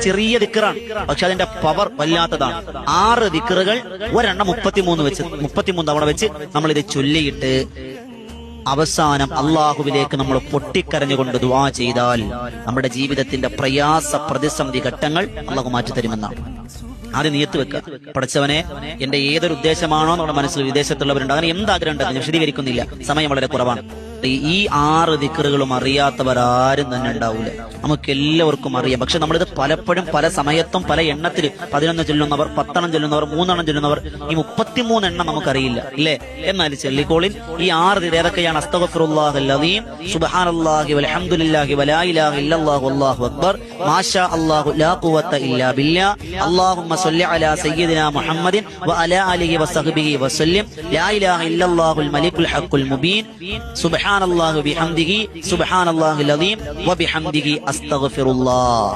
ചെറിയ ദിക്റാണ്, പക്ഷെ അതിന്റെ പവർ വല്ലാത്തതാണ്. 6 ദിക്റുകൾ ഒരെണ്ണം 33 തവണ വെച്ച് നമ്മൾ ഇത് ചൊല്ലിയിട്ട് അവസാനം അള്ളാഹുവിലേക്ക് നമ്മൾ പൊട്ടിക്കരഞ്ഞുകൊണ്ട് ദുആ ചെയ്താൽ നമ്മുടെ ജീവിതത്തിന്റെ പ്രയാസ പ്രതിസന്ധി ഘട്ടങ്ങൾ അള്ളാഹു മാറ്റിത്തരുമെന്നാണ്. ആദ്യം നിയത്ത് വെക്കുക, പഠിച്ചവനെ എന്റെ ഏതൊരു ഉദ്ദേശമാണോ നമ്മുടെ മനസ്സിൽ, വിദേശത്തുള്ളവരുണ്ട്, അങ്ങനെ എന്താഗ്രഹം ഉണ്ടെന്ന് ഞാൻ വിശദീകരിക്കുന്നില്ല, സമയം വളരെ കുറവാണ്. ഈ 6 ദിക്റുകളും അറിയാത്തവരാരും തന്നെ ഉണ്ടാവൂല. നമുക്ക് എല്ലാവർക്കും അറിയാം. പക്ഷെ നമ്മളിത് പലപ്പോഴും പല സമയത്തും പല എണ്ണത്തിൽ 11 ചൊല്ലുന്നവർ, 10 ചൊല്ലുന്നവർ, 3 ചൊല്ലുന്നവർ, ഈ 33 എണ്ണം നമുക്കറിയില്ല ഇല്ലേ? എന്നാൽ ചൊല്ലിക്കോളിൻ ഈ 6 ഏതൊക്കെയാണ്? അസ്തഗ്ഫിറുല്ലാഹൽ അദീം, സുബ്ഹാനല്ലാഹി വൽഹംദുലില്ലാഹി വലാ ഇലാഹ ഇല്ലല്ലാഹു വല്ലാഹു അക്ബർ, മാഷാ അല്ലാഹു ലാ ഖുവത ഇല്ലാ ബില്ലാ, അല്ലാഹുമ്മ സ്വല്ലി അലാ സയ്യിദിനാ മുഹമ്മദിൻ വഅലാ ആലിഹി വസഹ്ബിഹി വസല്ലം, ലാ ഇലാഹ ഇല്ലല്ലാഹുൽ മലിക്കുൽ ഹഖുൽ മുബീൻ, സുബ്ഹാനല്ലാഹി ബിഹംദിഹി സുബ്ഹാനല്ലാഹിൽ അദീം വബിഹംദിഹി അസ്തഗ്ഫിറുല്ലാഹ്.